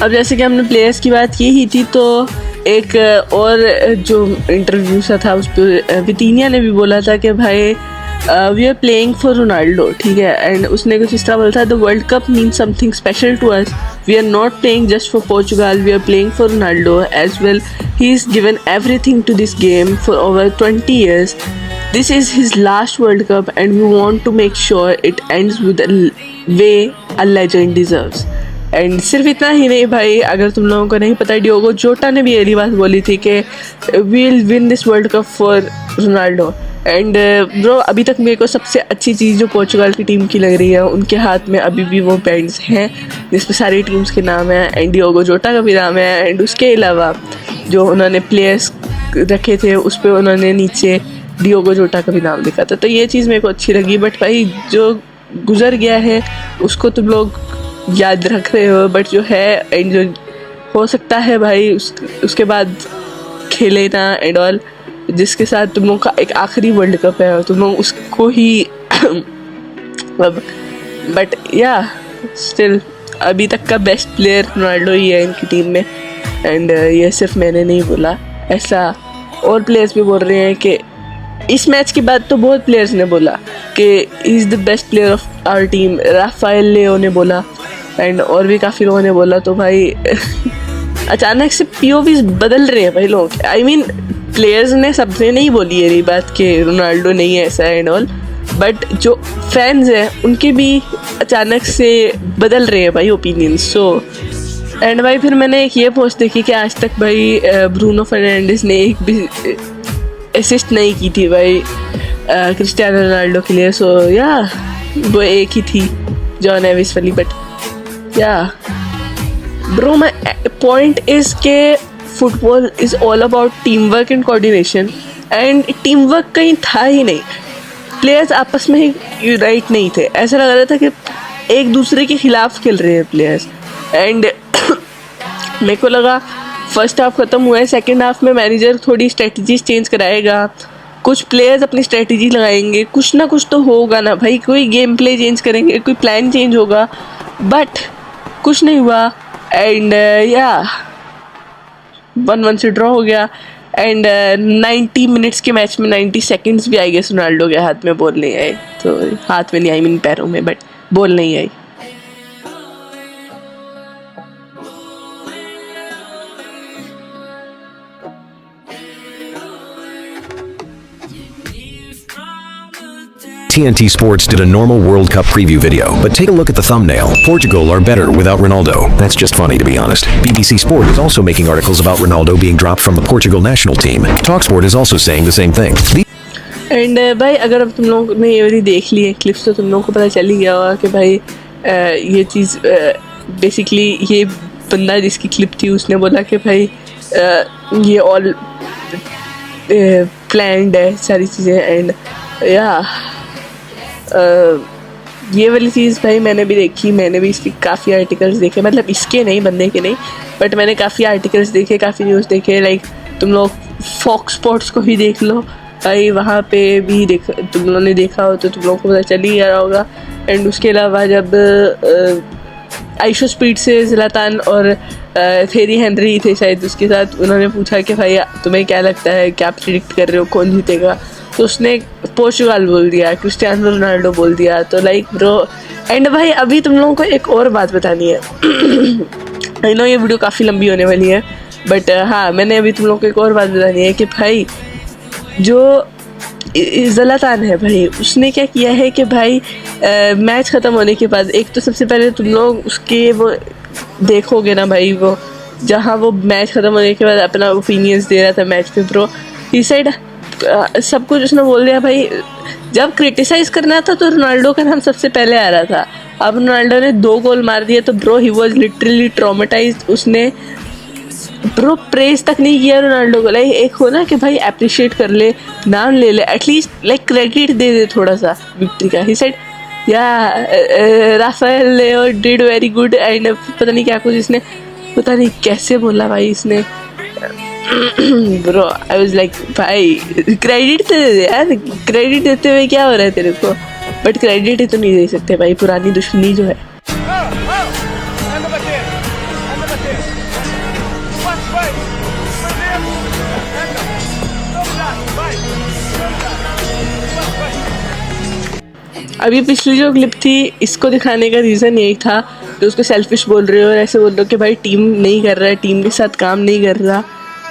अब जैसे कि हमने players की बात की ही थी, तो एक और जो इंटरव्यू सा था उस पर वितीनिया ने भी बोला था कि भाई we are playing for Ronaldo, ठीक है। एंड उसने कुछ इस तरह बोला था, the world cup means something special to us, we are not playing just for Portugal, we are playing for Ronaldo as well, he is given everything to this game for over 20 years. This is his last World Cup and we want to make sure it ends with the way a legend deserves. And सिर्फ इतना ही नहीं भाई, अगर तुम लोगों को नहीं पता, डियोगो जोटा ने भी यही बात बोली थी कि we will win this world cup for Ronaldo. And bro, अभी तक मेरे को सबसे अच्छी चीज़ जो पोर्चुगल की टीम की लग रही है, उनके हाथ में अभी भी वो बैंड्स हैं जिस पर सारी टीम्स के नाम हैं, एंड डियोगो जोटा का भी नाम है। एंड उसके अलावा जो उन्होंने प्लेयर्स रखे थे उस पर उन्होंने नीचे डियोगो जोटा का भी नाम लिखा था, तो ये चीज़ मेरे को अच्छी लगी। बट भाई जो गुजर गया है उसको तुम लोग याद रख रहे हो, बट जो है एंड जो हो सकता है भाई उसके बाद खेले ना एंड ऑल, जिसके साथ तुम लोग का एक आखिरी वर्ल्ड कप है और तुम लोग उसको ही बट या स्टिल अभी तक का बेस्ट प्लेयर रोनाल्डो ही है इनकी टीम में। एंड ये सिर्फ मैंने नहीं बोला, ऐसा और प्लेयर्स भी बोल रहे हैं कि इस मैच के बाद तो बहुत प्लेयर्स ने बोला कि he is the best player of our team, Raphael Leao ने बोला एंड और भी काफ़ी लोगों ने बोला। तो भाई अचानक से पीओवीज बदल रहे हैं भाई लोग, आई मीन प्लेयर्स ने सबसे नहीं बोली ये बात कि रोनाल्डो नहीं है ऐसा एंड ऑल, बट जो फैंस हैं उनके भी अचानक से बदल रहे हैं भाई ओपिनियन। सो एंड भाई फिर मैंने एक ये पोस्ट देखी कि आज तक भाई ब्रूनो फर्नांडिस ने एक भी असिस्ट नहीं की थी भाई क्रिस्टियानो रोनाल्डो के लिए। सो या वो एक ही थी जॉन एविस वाली। बट या ब्रो माय पॉइंट इज़ के football is all about team work and coordination, and team work कहीं था ही नहीं। प्लेयर्स आपस में ही यूनाइट नहीं थे, ऐसा लग रहा था कि एक दूसरे के खिलाफ खेल रहे हैं प्लेयर्स। एंड मेरे को लगा फर्स्ट हाफ ख़त्म हुआ है, सेकेंड हाफ में मैनेजर थोड़ी स्ट्रेटजीज चेंज कराएगा, कुछ प्लेयर्स अपनी स्ट्रेटजी लगाएंगे, कुछ ना कुछ तो होगा ना भाई, कोई गेम प्ले चेंज करेंगे, कोई प्लान चेंज होगा। बट कुछ नहीं हुआ एंड या 1-1 से ड्रॉ हो गया। एंड 90 मिनट्स के मैच में 90 सेकंड्स भी आई गेस रोनाल्डो के हाथ में बॉल नहीं आई, तो हाथ में नहीं आई मीन पैरों में, बट बॉल नहीं आई। TNT Sports did a normal World Cup preview video, but take a look at the thumbnail. Portugal are better without Ronaldo. That's just funny, to be honest. BBC Sport is also making articles about Ronaldo being dropped from the Portugal national team. TalkSport is also saying the same thing. And भाई अगर अब तुम लोगों ने ये वाली देख ली है क्लिप्स, तो तुम लोगों को पता चल ही गया होगा कि भाई ये चीज़ बेसिकली ये बंदा जिसकी क्लिप थी उसने बोला कि भाई ये ऑल प्लान्ड है सारी चीज़ें। एंड या ये वाली चीज़ भाई मैंने भी देखी, मैंने भी इसके काफ़ी आर्टिकल्स देखे, मतलब इसके नहीं, बंदे के नहीं, बट मैंने काफ़ी आर्टिकल्स देखे, काफ़ी न्यूज़ देखे। लाइक तुम लोग फॉक्स स्पोर्ट्स को ही देख लो भाई, वहाँ पे भी तुम लोगों ने देखा हो तो तुम लोगों को पता चल ही रहा होगा। एंड उसके अलावा जब आइशो स्पीड से ज़लातान और थेरी हेनरी थे शायद उसके साथ, उन्होंने पूछा कि भाई तुम्हें क्या लगता है, क्या प्रिडिक्ट कर रहे हो कौन जीतेगा, तो उसने पोर्चुगल बोल दिया, क्रिस्टियानो रोनाल्डो बोल दिया। तो लाइक ब्रो, एंड भाई अभी तुम लोगों को एक और बात बतानी है। आई नो ये वीडियो काफ़ी लंबी होने वाली है, बट हाँ मैंने अभी तुम लोगों को एक और बात बतानी है कि भाई जो ज़लातान है भाई, उसने क्या किया है कि भाई मैच ख़त्म होने के बाद, एक तो सबसे पहले तुम लोग उसके वो देखोगे ना भाई, वो जहाँ वो मैच ख़त्म होने के बाद अपना ओपिनियंस दे रहा था मैच पे ब्रो, इस साइड सब कुछ उसने बोल दिया भाई। जब क्रिटिसाइज़ करना था तो रोनाल्डो का नाम सबसे पहले आ रहा था, अब रोनाल्डो ने 2 गोल मार दिए तो bro he was literally traumatised. उसने ब्रो प्रेज तक नहीं किया रोनाल्डो को। लाइक एक हो ना कि भाई अप्रिशिएट कर ले, नाम ले ले, एटलीस्ट लाइक क्रेडिट दे दे थोड़ा सा विक्ट्री का। ही सेड या राफेल लेओ डिड वेरी गुड एंड पता नहीं क्या कुछ इसने, पता नहीं कैसे बोला भाई इसने। ब्रो आई वाज लाइक भाई क्रेडिट तो दे दे यार, क्रेडिट देते हुए क्या हो रहा है तेरे को, बट क्रेडिट ही तो नहीं दे सकते भाई, पुरानी दुश्मनी जो है। अभी पिछली जो क्लिप थी इसको दिखाने का रीज़न यही था कि उसको सेल्फिश बोल रहे हो और ऐसे बोल रहे हो कि भाई टीम नहीं कर रहा है, टीम के साथ काम नहीं कर रहा।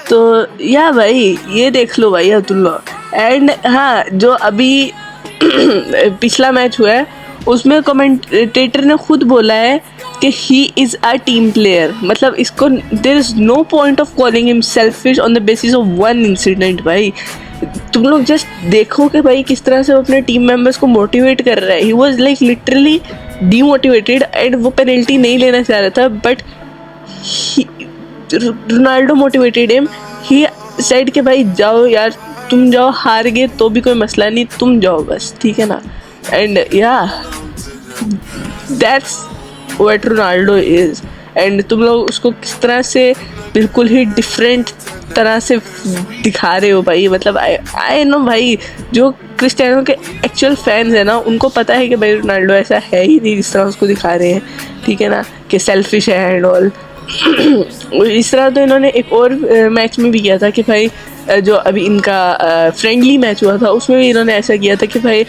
तो या भाई ये देख लो भाई अब्दुल्ला। एंड हाँ जो अभी पिछला मैच हुआ है उसमें कमेंटेटर ने खुद बोला है कि he is a team player, मतलब इसको there is no point of calling him selfish on the basis of one incident. भाई तुम लोग जस्ट देखो कि भाई किस तरह से वो अपने टीम मेंबर्स को मोटिवेट कर रहा है। He was like literally demotivated and वो पेनल्टी नहीं लेना चाह रहा था, but Ronaldo motivated him. He said कि भाई जाओ यार, तुम जाओ, हार गए तो भी कोई मसला नहीं, तुम जाओ बस, ठीक है ना। एंड या that's what Ronaldo is. And तुम लोग उसको किस तरह से बिल्कुल ही डिफरेंट तरह से दिखा रहे हो भाई, मतलब आई नो भाई जो क्रिस्टियानो के एक्चुअल फैंस हैं ना उनको पता है कि भाई रोनाल्डो ऐसा है ही नहीं जिस तरह उसको दिखा रहे हैं, ठीक है ना, कि सेल्फिश है एंड ऑल। इस तरह तो इन्होंने एक और मैच में भी किया था कि भाई जो अभी इनका फ्रेंडली मैच हुआ था उसमें भी इन्होंने ऐसा किया था कि भाई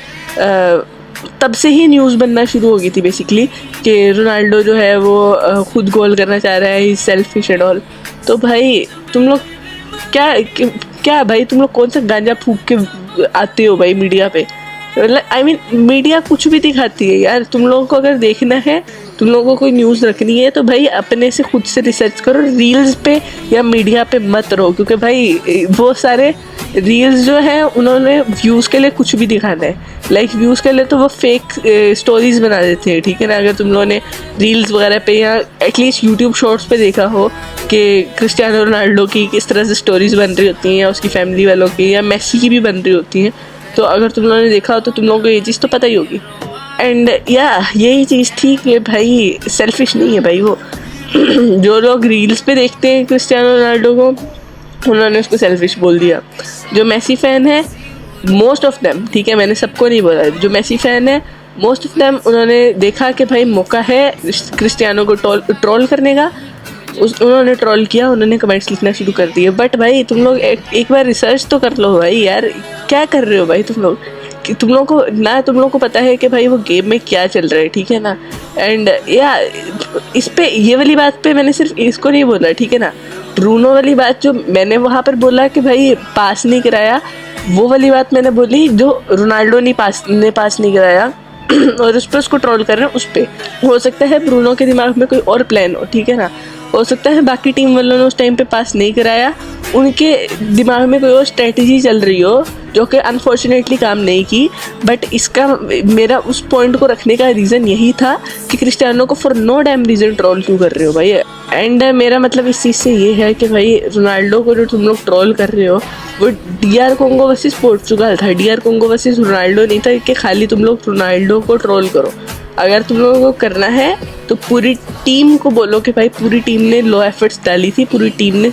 तब से ही न्यूज़ बनना शुरू हो गई थी बेसिकली कि रोनाल्डो जो है वो खुद गोल करना चाह रहा है, सेल्फिश एंड ऑल। तो भाई तुम लोग क्या भाई तुम लोग कौन सा गांजा फूंक के आते हो भाई मीडिया पे, आई मीन मीडिया कुछ भी दिखाती है यार। तुम लोगों को अगर देखना है तुम लोगों को कोई न्यूज़ रखनी है तो भाई अपने से खुद से रिसर्च करो, रील्स पे या मीडिया पे मत रहो, क्योंकि भाई वो सारे रील्स जो हैं उन्होंने व्यूज़ के लिए कुछ भी दिखाना है, लाइक व्यूज़ के लिए तो वो फेक स्टोरीज बना देते हैं, ठीक है ना। अगर तुम लोगों ने रील्स वगैरह पे या एटलीस्ट यूट्यूब शॉर्ट्स पे देखा हो कि क्रिस्टियानो रोनाल्डो की किस तरह से स्टोरीज बन रही होती हैं या उसकी फैमिली वालों की या मेसी की भी बन रही होती हैं, तो अगर तुम लोगों ने देखा हो तो तुम लोगों को ये चीज़ तो पता ही होगी। एंड या यही चीज़ थी कि भाई सेल्फिश नहीं है भाई वो जो लोग रील्स पे देखते हैं क्रिस्टियानो रोनाल्डो को, उन्होंने उसको सेल्फिश बोल दिया। जो मेसी फ़ैन है मोस्ट ऑफ देम, ठीक है, मैंने सबको नहीं बोला, जो मेसी फ़ैन है मोस्ट ऑफ देम उन्होंने देखा कि भाई मौका है क्रिस्टियानो को ट्रोल करने का, उन्होंने ट्रोल किया, उन्होंने कमेंट्स लिखना शुरू कर दिए। बट भाई तुम लोग एक बार रिसर्च तो कर लो भाई, यार क्या कर रहे हो भाई तुम लोग, कि तुम लोग को पता है कि भाई वो गेम में क्या चल रहा है, ठीक है ना। एंड या इस पे ये वाली बात पे मैंने सिर्फ इसको नहीं बोला, ठीक है ना, ब्रूनो वाली बात जो मैंने वहाँ पर बोला कि भाई पास नहीं कराया, वो वाली बात मैंने बोली जो रोनाल्डो ने पास नहीं कराया और उस पर उसको ट्रोल कर रहे हैं। उस पर हो सकता है ब्रूनो के दिमाग में कोई और प्लान हो, ठीक है ना, हो सकता है बाकी टीम वालों ने उस टाइम पे पास नहीं कराया, उनके दिमाग में कोई और स्ट्रेटजी चल रही हो जो कि अनफॉर्चुनेटली काम नहीं की। बट इसका मेरा उस पॉइंट को रखने का रीज़न यही था कि क्रिस्टियानो को for no damn reason troll क्यों कर रहे हो भाई। एंड मेरा मतलब इस चीज़ से ये है कि भाई रोनाल्डो को जो तुम लोग ट्रोल कर रहे हो वो DR कोंगो वर्सेस पोर्चुगल था, DR कोंगो वर्सेस रोनाल्डो नहीं था कि खाली तुम लोग रोनाल्डो को ट्रोल करो। अगर तुम लोगों को करना है तो पूरी टीम को बोलो कि भाई पूरी टीम ने लो एफर्ट्स डाली थी, पूरी टीम ने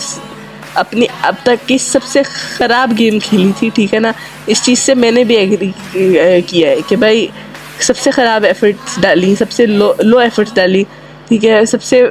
अपनी अब तक की सबसे ख़राब गेम खेली थी, ठीक है ना। इस चीज़ से मैंने भी एग्री किया है कि भाई सबसे ख़राब एफर्ट्स डाली, सबसे लो एफर्ट्स डाली, ठीक है, सबसे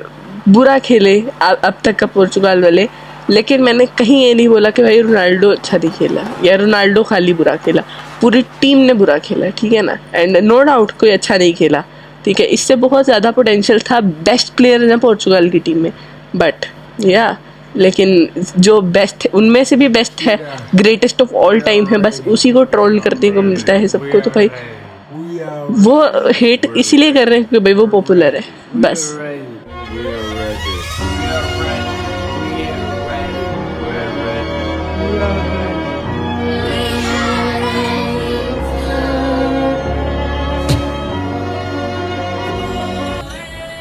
बुरा खेले अब तक का पोर्चुगल वाले। लेकिन मैंने कहीं ये नहीं बोला कि भाई रोनाल्डो अच्छा नहीं खेला या रोनाल्डो खाली बुरा खेला, पूरी टीम ने बुरा खेला, ठीक है ना। एंड नो डाउट कोई अच्छा नहीं खेला, ठीक है, इससे बहुत ज़्यादा पोटेंशियल था, बेस्ट प्लेयर है पोर्चुगल की टीम में, बट या लेकिन जो बेस्ट है उनमें से भी बेस्ट है, ग्रेटेस्ट ऑफ ऑल टाइम है, बस उसी को ट्रोल करने को मिलता है सबको। तो भाई वो हेट इसीलिए कर रहे हैं क्योंकि भाई वो पॉपुलर है, बस।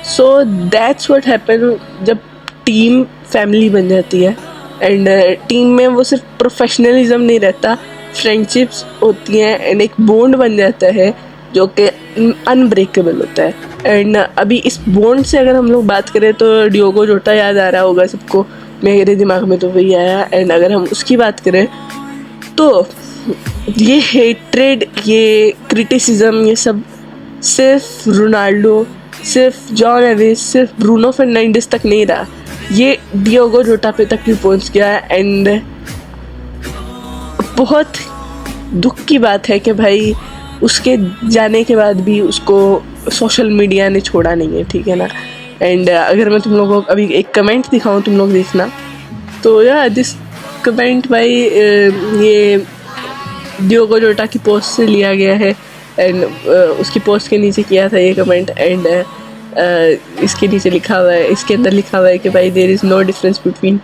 सो दैट्स व्हाट हैपन जब टीम फैमिली बन जाती है। एंड टीम में वो सिर्फ प्रोफेशनलिज्म नहीं रहता, फ्रेंडशिप्स होती हैं एंड एक बॉन्ड बन जाता है जो कि अनब्रेकेबल होता है। एंड अभी इस बॉन्ड से अगर हम लोग बात करें तो डियोगो जोटा याद आ रहा होगा सबको, मेरे दिमाग में तो वही आया। एंड अगर हम उसकी बात करें तो ये हेट्रेड, ये क्रिटिसिज्म, ये सब सिर्फ रोनाल्डो, सिर्फ जॉन एविस, सिर्फ ब्रूनो फर्नांडिस तक नहीं रहा, ये डियोगो जोटा पे तक भी पहुंच गया। एंड बहुत दुख की बात है कि भाई उसके जाने के बाद भी उसको सोशल मीडिया ने छोड़ा नहीं है, ठीक है ना। एंड अगर मैं तुम लोगों को अभी एक कमेंट दिखाऊं, तुम लोग देखना, तो यार दिस कमेंट भाई ये डियोगो जोटा की पोस्ट से लिया गया है। एंड उसकी पोस्ट के नीचे किया था ये कमेंट। एंड इसके नीचे लिखा हुआ है, इसके अंदर लिखा हुआ है कि भाई there is no difference between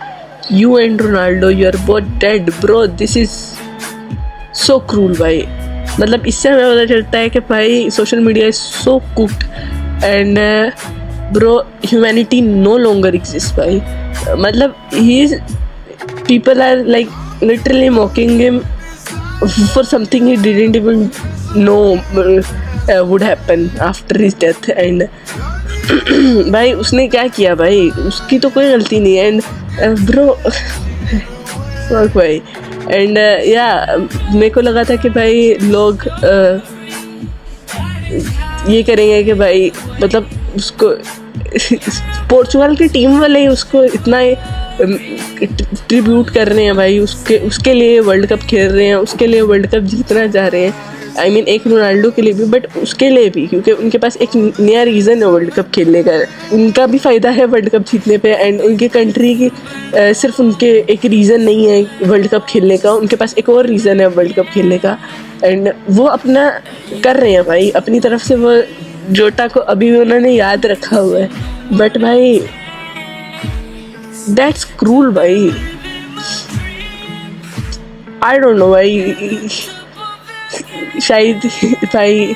you and Ronaldo, you are both dead bro, this is so cruel. भाई मतलब इससे हमें पता चलता है कि भाई social media is so cooked and bro humanity no longer exist. भाई मतलब ही people are like literally mocking him for something he didn't even know would happen after his death. And भाई उसने क्या किया भाई, उसकी तो कोई गलती नहीं है। एंड ब्रो fuck भाई। एंड या मेरे को लगा था कि भाई लोग ये करेंगे कि भाई मतलब उसको पोर्चुगल की टीम वाले ही उसको इतना ट्रिब्यूट कर रहे हैं भाई, उसके लिए वर्ल्ड कप खेल रहे हैं, उसके लिए वर्ल्ड कप जीतना चाह रहे हैं। आई मीन एक रोनाल्डो के लिए भी, बट उसके लिए भी, क्योंकि उनके पास एक नया रीज़न है वर्ल्ड कप खेलने का, उनका भी फ़ायदा है वर्ल्ड कप जीतने पे। एंड उनके कंट्री की सिर्फ उनके एक रीज़न नहीं है वर्ल्ड कप खेलने का, उनके पास एक और रीज़न है वर्ल्ड कप खेलने का। एंड वो अपना कर रहे हैं भाई, अपनी तरफ से वो जोटा को अभी भी उन्होंने याद रखा हुआ है, बट भाई दैट्स क्रूल भाई, आई डोंट नो भाई, शायद भाई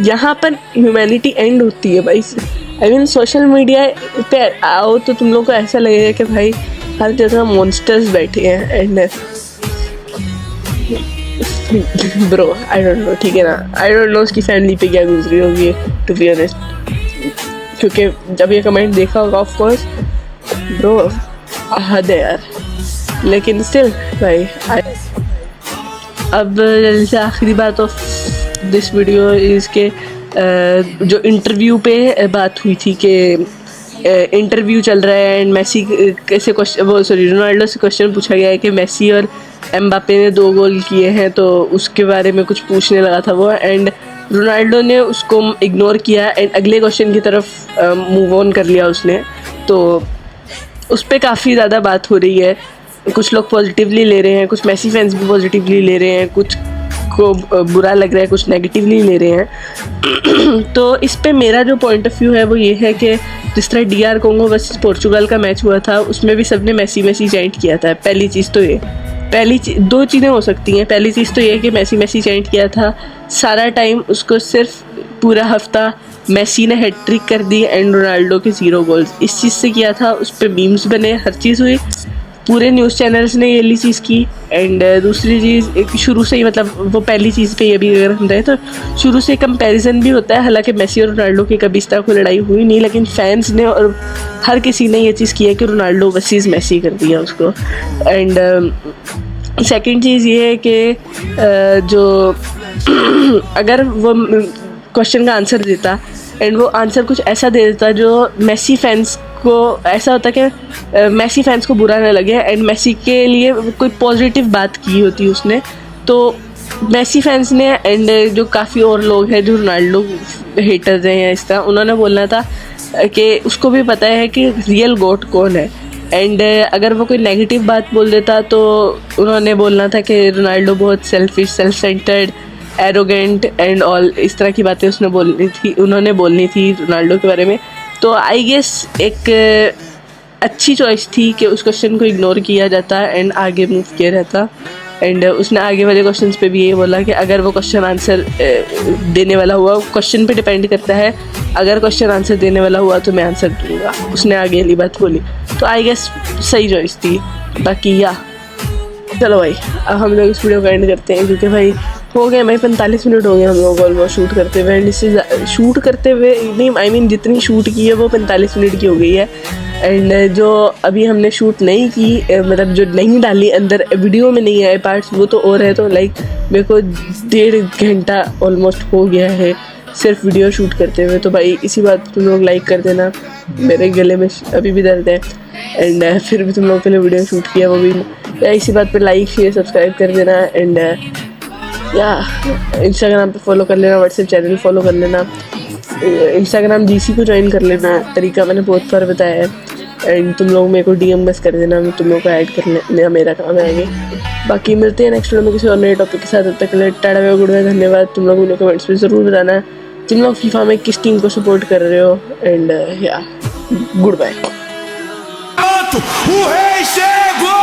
यहाँ पर ह्यूमैनिटी एंड होती है भाई। आई मीन सोशल मीडिया पे आओ तो तुम लोग को ऐसा लगेगा कि भाई हर जगह मॉन्स्टर्स बैठे हैं and bro I don't know, ठीक है ना, आई डोंट नो उसकी फैमिली पे क्या गुजरी होगी टू बी ऑनेस्ट, क्योंकि जब ये कमेंट देखा होगा ऑफ कोर्स ब्रो हद है यार, लेकिन स्टिल भाई अब जल्दी से आखिरी बात ऑफ दिस वीडियो इसके जो इंटरव्यू पे बात हुई थी कि इंटरव्यू चल रहा है एंड मेसी कैसे क्वेश्चन रोनाल्डो से क्वेश्चन पूछा गया है कि मेसी और एम्बापे ने 2 गोल किए हैं, तो उसके बारे में कुछ पूछने लगा था वो, एंड रोनाल्डो ने उसको इग्नोर किया एंड अगले क्वेश्चन की तरफ मूव ऑन कर लिया उसने। तो उस पर काफ़ी ज़्यादा बात हो रही है, कुछ लोग पॉजिटिवली ले रहे हैं, कुछ मेसी फैंस भी पॉजिटिवली ले रहे हैं, कुछ को बुरा लग रहा है, कुछ नेगेटिवली ले रहे हैं। तो इस पे मेरा जो पॉइंट ऑफ व्यू है वो ये है कि जिस तरह DR कोंगो वर्सेस पोर्चुगल का मैच हुआ था उसमें भी सबने मेसी चैंट किया था। पहली चीज़ तो ये, दो चीज़ें हो सकती हैं। पहली चीज़ तो ये कि मेसी चैंट किया था सारा टाइम, उसको सिर्फ पूरा हफ्ता मेसी ने हैट्रिक कर दी एंड रोनाल्डो के 0 गोल्स, इस चीज़ से किया था, उस पर मीम्स बने, हर चीज़ हुई, पूरे न्यूज़ चैनल्स ने ये ली चीज़ की। एंड दूसरी चीज़ शुरू से ही, मतलब वो पहली चीज़ पे ये भी अगर हम रहे तो शुरू से कंपैरिजन भी होता है, हालांकि मेसी और रोनाल्डो की कभी इस तरह कोई लड़ाई हुई नहीं, लेकिन फैंस ने और हर किसी ने ये चीज़ की है कि रोनाल्डो वर्सेस मेसी कर दिया उसको। एंड सेकंड चीज़ ये है कि जो अगर वो क्वेश्चन का आंसर देता एंड वो आंसर कुछ ऐसा दे देता जो मेसी फैंस को ऐसा होता कि मेसी फैंस को बुरा ना लगे एंड मेसी के लिए कोई पॉजिटिव बात की होती उसने, तो मेसी फैंस ने एंड जो काफ़ी और लोग हैं जो रोनाल्डो हेटर्स हैं या इस तरह, उन्होंने बोलना था कि उसको भी पता है कि रियल गोट कौन है। एंड अगर वो कोई नेगेटिव बात बोल देता तो उन्होंने बोलना था कि रोनाल्डो बहुत selfish, self centred, arrogant and all, इस तरह की बातें उन्होंने बोलनी थी रोनाल्डो के बारे में। तो आई गेस एक अच्छी चॉइस थी कि उस क्वेश्चन को इग्नोर किया जाता एंड आगे मूव किया जाता। एंड उसने आगे वाले क्वेश्चंस पे भी ये बोला कि अगर वो क्वेश्चन आंसर देने वाला हुआ, क्वेश्चन पे डिपेंड करता है, अगर क्वेश्चन आंसर देने वाला हुआ तो मैं आंसर दूंगा, उसने आगे वाली बात बोली। तो आई गेस सही चॉइस थी। बाकी या चलो भाई अब हम लोग इस वीडियो को एंड करते हैं, क्योंकि भाई हो गए भाई 45 मिनट हो गए हम लोग ऑलमोस्ट शूट करते हुए, एंड इससे शूट करते हुए नहीं, आई मीन जितनी शूट की है वो 45 मिनट की हो गई है। एंड जो अभी हमने शूट नहीं की, मतलब जो नहीं डाली अंदर वीडियो में नहीं आए पार्ट्स, वो तो और है। तो लाइक मेरे को 1.5 घंटा ऑलमोस्ट हो गया है सिर्फ वीडियो शूट करते हुए। तो भाई इसी बात तुम लोग लाइक कर देना, मेरे गले में अभी भी दर्द है एंड फिर भी तुम लोग के लिए वीडियो शूट किया, वो भी इसी बात पे लाइक शेयर सब्सक्राइब कर देना। एंड या इंस्टाग्राम पे फॉलो कर लेना, व्हाट्सएप चैनल फॉलो कर लेना, इंस्टाग्राम GC को ज्वाइन कर लेना, तरीका मैंने बहुत बार बताया है। एंड तुम लोग मेरे को DM बस कर देना, मैं तुम लोग को ऐड कर लेना, मेरा काम है आगे। बाकी मिलते हैं नेक्स्ट वीडियो में किसी और नए टॉपिक के साथ। तब तक के लिए टाटा बाय गुड बाय, धन्यवाद। तुम लोग मुझे कमेंट्स में ज़रूर बताना तुम लोग फीफा में किस टीम को सपोर्ट कर रहे हो। And yeah goodbye. O rei chegou!